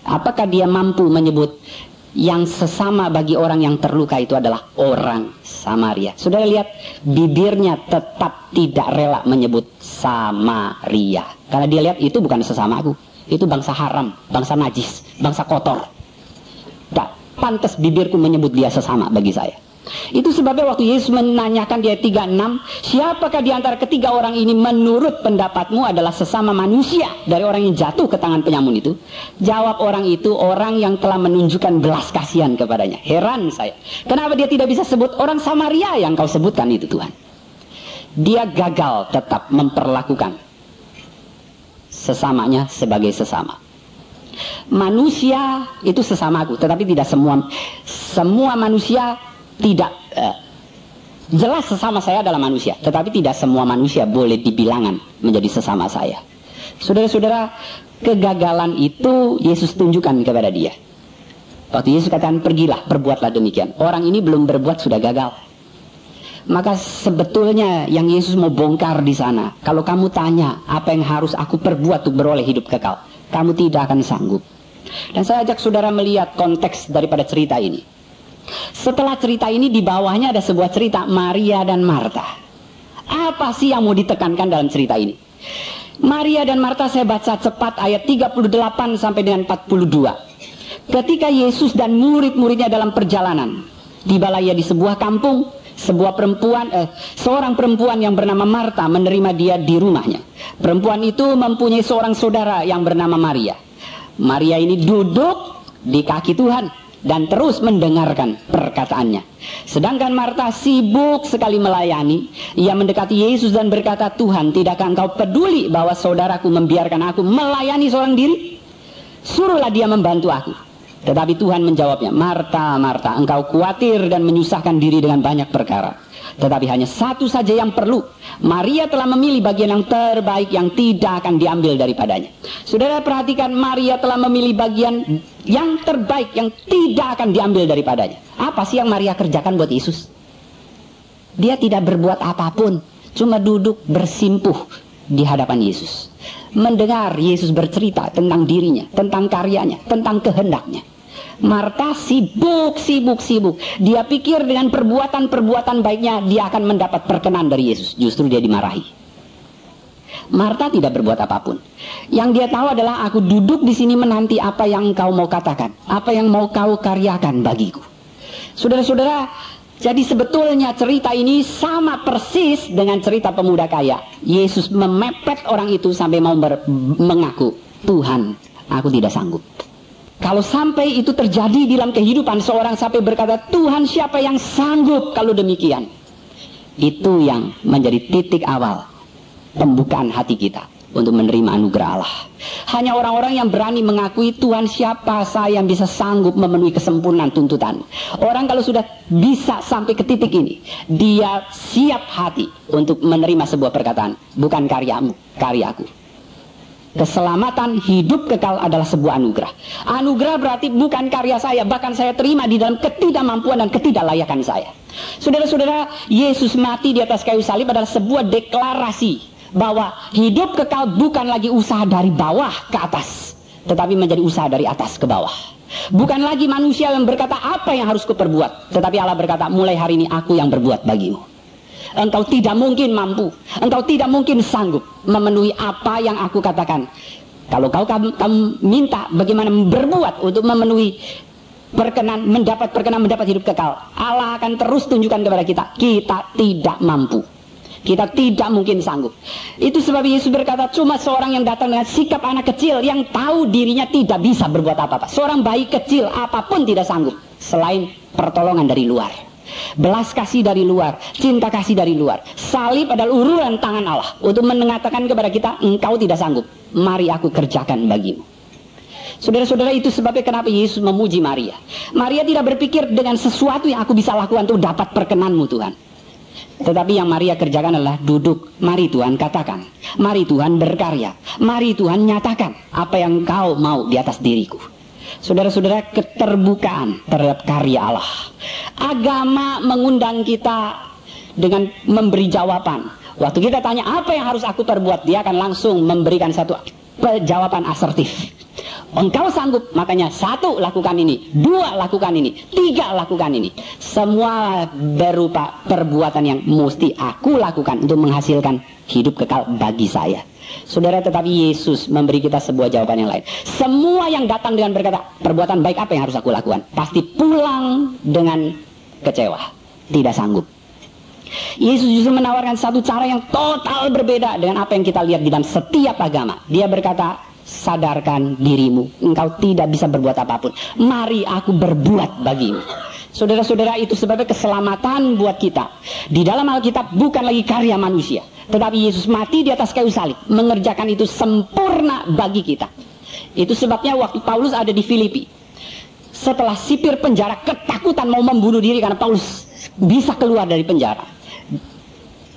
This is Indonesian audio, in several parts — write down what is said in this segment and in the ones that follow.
Apakah dia mampu menyebut yang sesama bagi orang yang terluka itu adalah orang Samaria? Saudara lihat, bibirnya tetap tidak rela menyebut Samaria, karena dia lihat itu bukan sesamaku, itu bangsa haram, bangsa najis, bangsa kotor. Tak pantas bibirku menyebut dia sesama bagi saya. Itu sebabnya waktu Yesus menanyakan di ayat 36, siapakah di antara ketiga orang ini menurut pendapatmu adalah sesama manusia dari orang yang jatuh ke tangan penyamun itu? Jawab orang itu, orang yang telah menunjukkan belas kasihan kepadanya. Heran saya, kenapa dia tidak bisa sebut orang Samaria yang kau sebutkan itu, Tuhan? Dia gagal tetap memperlakukan sesamanya sebagai sesama. Manusia itu sesamaku, tetapi tidak semua manusia. Tidak jelas sesama saya adalah manusia, tetapi tidak semua manusia boleh dibilangan menjadi sesama saya. Saudara-saudara, kegagalan itu Yesus tunjukkan kepada dia. Waktu Yesus katakan, pergilah, perbuatlah demikian. Orang ini belum berbuat sudah gagal. Maka sebetulnya yang Yesus mau bongkar di sana, kalau kamu tanya apa yang harus aku perbuat untuk beroleh hidup kekal, kamu tidak akan sanggup. Dan saya ajak saudara melihat konteks daripada cerita ini. Setelah cerita ini, di bawahnya ada sebuah cerita Maria dan Marta. Apa sih yang mau ditekankan dalam cerita ini? Maria dan Marta, saya baca cepat ayat 38 sampai dengan 42. Ketika Yesus dan murid-muridnya dalam perjalanan, tibalah ia di sebuah kampung. Seorang perempuan yang bernama Marta menerima dia di rumahnya. Perempuan itu mempunyai seorang saudara yang bernama Maria. Maria ini duduk di kaki Tuhan dan terus mendengarkan perkataannya. Sedangkan Marta sibuk sekali melayani. Ia mendekati Yesus dan berkata, Tuhan, tidakkah engkau peduli bahwa saudaraku membiarkan aku melayani seorang diri? Suruhlah dia membantu aku. Tetapi Tuhan menjawabnya, Marta, Marta, engkau khawatir dan menyusahkan diri dengan banyak perkara. Tetapi hanya satu saja yang perlu. Maria telah memilih bagian yang terbaik yang tidak akan diambil daripadanya. Saudara perhatikan, Maria telah memilih bagian yang terbaik yang tidak akan diambil daripadanya. Apa sih yang Maria kerjakan buat Yesus? Dia tidak berbuat apapun, cuma duduk bersimpuh di hadapan Yesus, mendengar Yesus bercerita tentang dirinya, tentang karyanya, tentang kehendaknya. Marta sibuk. Dia pikir dengan perbuatan-perbuatan baiknya dia akan mendapat perkenan dari Yesus. Justru dia dimarahi. Marta tidak berbuat apapun. Yang dia tahu adalah, aku duduk di sini menanti apa yang engkau mau katakan, apa yang mau kau karyakan bagiku. Saudara-saudara, jadi sebetulnya cerita ini sama persis dengan cerita pemuda kaya. Yesus memepet orang itu sampai mau mengaku, Tuhan, aku tidak sanggup. Kalau sampai itu terjadi dalam kehidupan seorang sampai berkata, Tuhan, siapa yang sanggup kalau demikian? Itu yang menjadi titik awal pembukaan hati kita untuk menerima anugerah Allah. Hanya orang-orang yang berani mengakui, Tuhan, siapa saya yang bisa sanggup memenuhi kesempurnaan tuntutan. Orang kalau sudah bisa sampai ke titik ini, dia siap hati untuk menerima sebuah perkataan, bukan karyamu, karyaku. Keselamatan hidup kekal adalah sebuah anugerah. Anugerah berarti bukan karya saya, bahkan saya terima di dalam ketidakmampuan dan ketidaklayakan saya. Saudara-saudara, Yesus mati di atas kayu salib adalah sebuah deklarasi bahwa hidup kekal bukan lagi usaha dari bawah ke atas, tetapi menjadi usaha dari atas ke bawah. Bukan lagi manusia yang berkata apa yang harus kuperbuat, tetapi Allah berkata, mulai hari ini aku yang berbuat bagimu. Engkau tidak mungkin mampu, engkau tidak mungkin sanggup memenuhi apa yang aku katakan. Kalau kamu minta bagaimana berbuat untuk memenuhi mendapat hidup kekal, Allah akan terus tunjukkan kepada kita, kita tidak mampu, kita tidak mungkin sanggup. Itu sebab Yesus berkata, cuma seorang yang datang dengan sikap anak kecil yang tahu dirinya tidak bisa berbuat apa-apa. Seorang bayi kecil apapun tidak sanggup selain pertolongan dari luar, belas kasih dari luar, cinta kasih dari luar. Salib adalah uluran tangan Allah untuk mengatakan kepada kita, engkau tidak sanggup, mari aku kerjakan bagimu. Saudara-saudara, itu sebabnya kenapa Yesus memuji Maria. Maria tidak berpikir dengan sesuatu yang aku bisa lakukan untuk dapat perkenanmu Tuhan. Tetapi yang Maria kerjakan adalah duduk, mari Tuhan katakan, mari Tuhan berkarya, mari Tuhan nyatakan apa yang engkau mau di atas diriku. Saudara-saudara, keterbukaan terhadap karya Allah. Agama mengundang kita dengan memberi jawaban. Waktu kita tanya apa yang harus aku perbuat, dia akan langsung memberikan satu jawaban asertif. Engkau sanggup, makanya 1 lakukan ini, 2 lakukan ini, 3 lakukan ini. Semua berupa perbuatan yang mesti aku lakukan untuk menghasilkan hidup kekal bagi saya. Saudara, tetapi Yesus memberi kita sebuah jawaban yang lain. Semua yang datang dengan berkata, perbuatan baik apa yang harus aku lakukan? Pasti pulang dengan kecewa, tidak sanggup. Yesus justru menawarkan satu cara yang total berbeda dengan apa yang kita lihat di dalam setiap agama. Dia berkata, sadarkan dirimu, engkau tidak bisa berbuat apapun. Mari aku berbuat bagimu. Saudara-saudara, itu sebabnya keselamatan buat kita. Di dalam Alkitab bukan lagi karya manusia, tetapi Yesus mati di atas kayu salib, mengerjakan itu sempurna bagi kita. Itu sebabnya waktu Paulus ada di Filipi, setelah sipir penjara ketakutan mau membunuh diri karena Paulus bisa keluar dari penjara,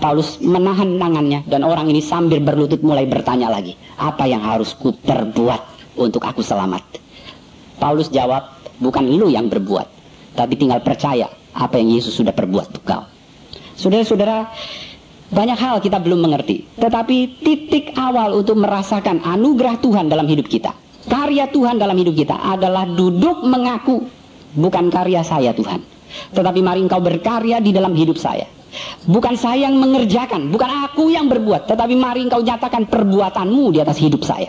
Paulus menahan tangannya dan orang ini sambil berlutut mulai bertanya lagi, apa yang harus ku perbuat untuk aku selamat? Paulus jawab, bukan lu yang berbuat, tapi tinggal percaya apa yang Yesus sudah perbuat untuk kau. Saudara-saudara, banyak hal kita belum mengerti, tetapi titik awal untuk merasakan anugerah Tuhan dalam hidup kita, karya Tuhan dalam hidup kita adalah duduk mengaku, bukan karya saya Tuhan, tetapi mari engkau berkarya di dalam hidup saya. Bukan saya yang mengerjakan, bukan aku yang berbuat, tetapi mari engkau nyatakan perbuatanmu di atas hidup saya.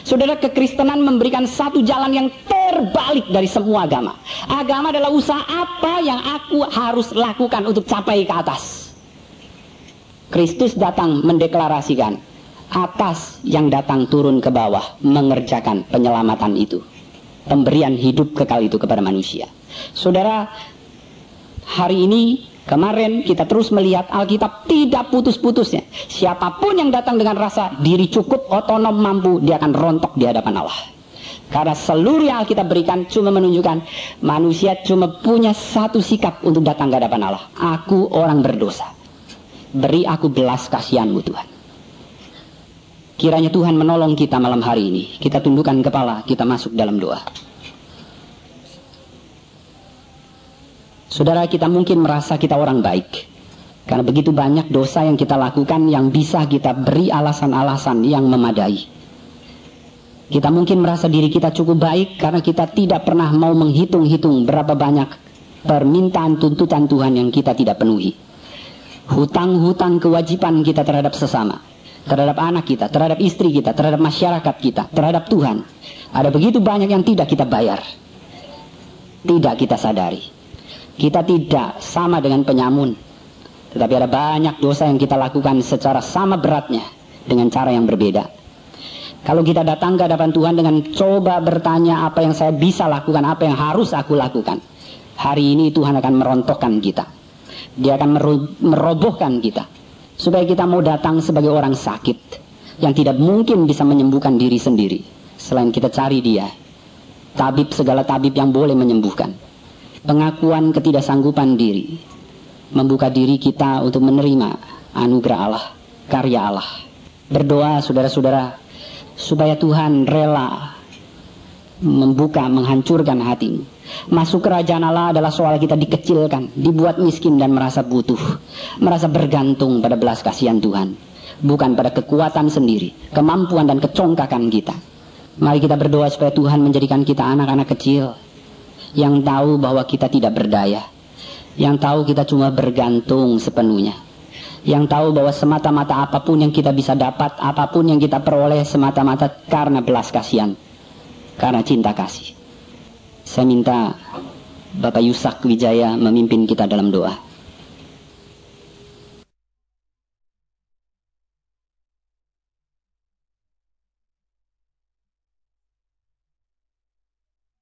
Saudara, kekristenan memberikan satu jalan yang terbalik dari semua agama. Agama adalah usaha apa yang aku harus lakukan untuk capai ke atas. Kristus datang mendeklarasikan, atas yang datang turun ke bawah mengerjakan penyelamatan itu, pemberian hidup kekal itu kepada manusia. Saudara, hari ini, kemarin kita terus melihat Alkitab tidak putus-putusnya. Siapapun yang datang dengan rasa diri cukup, otonom, mampu, dia akan rontok di hadapan Allah. Karena seluruh yang Alkitab berikan cuma menunjukkan manusia cuma punya satu sikap untuk datang ke hadapan Allah. Aku orang berdosa, beri aku belas kasihan-Mu Tuhan. Kiranya Tuhan menolong kita malam hari ini. Kita tundukkan kepala, kita masuk dalam doa. Saudara, kita mungkin merasa kita orang baik karena begitu banyak dosa yang kita lakukan yang bisa kita beri alasan-alasan yang memadai. Kita mungkin merasa diri kita cukup baik karena kita tidak pernah mau menghitung-hitung berapa banyak permintaan tuntutan Tuhan yang kita tidak penuhi. Hutang-hutang kewajiban kita terhadap sesama, terhadap anak kita, terhadap istri kita, terhadap masyarakat kita, terhadap Tuhan. Ada begitu banyak yang tidak kita bayar, tidak kita sadari. Kita tidak sama dengan penyamun, tetapi ada banyak dosa yang kita lakukan secara sama beratnya dengan cara yang berbeda. Kalau kita datang ke hadapan Tuhan dengan coba bertanya apa yang saya bisa lakukan, apa yang harus aku lakukan, hari ini Tuhan akan merontokkan kita. Dia akan merobohkan kita, supaya kita mau datang sebagai orang sakit yang tidak mungkin bisa menyembuhkan diri sendiri selain kita cari Dia, tabib, segala tabib yang boleh menyembuhkan. Pengakuan ketidaksanggupan diri, membuka diri kita untuk menerima anugerah Allah, karya Allah. Berdoa saudara-saudara, supaya Tuhan rela membuka, menghancurkan hatimu. Masuk kerajaan Allah adalah soal kita dikecilkan, dibuat miskin dan merasa butuh, merasa bergantung pada belas kasihan Tuhan, bukan pada kekuatan sendiri, kemampuan dan kecongkakan kita. Mari kita berdoa supaya Tuhan menjadikan kita anak-anak kecil yang tahu bahwa kita tidak berdaya, yang tahu kita cuma bergantung sepenuhnya, yang tahu bahwa semata-mata apapun yang kita bisa dapat, apapun yang kita peroleh semata-mata karena belas kasihan, karena cinta kasih. Saya minta Bapak Yusak Wijaya memimpin kita dalam doa.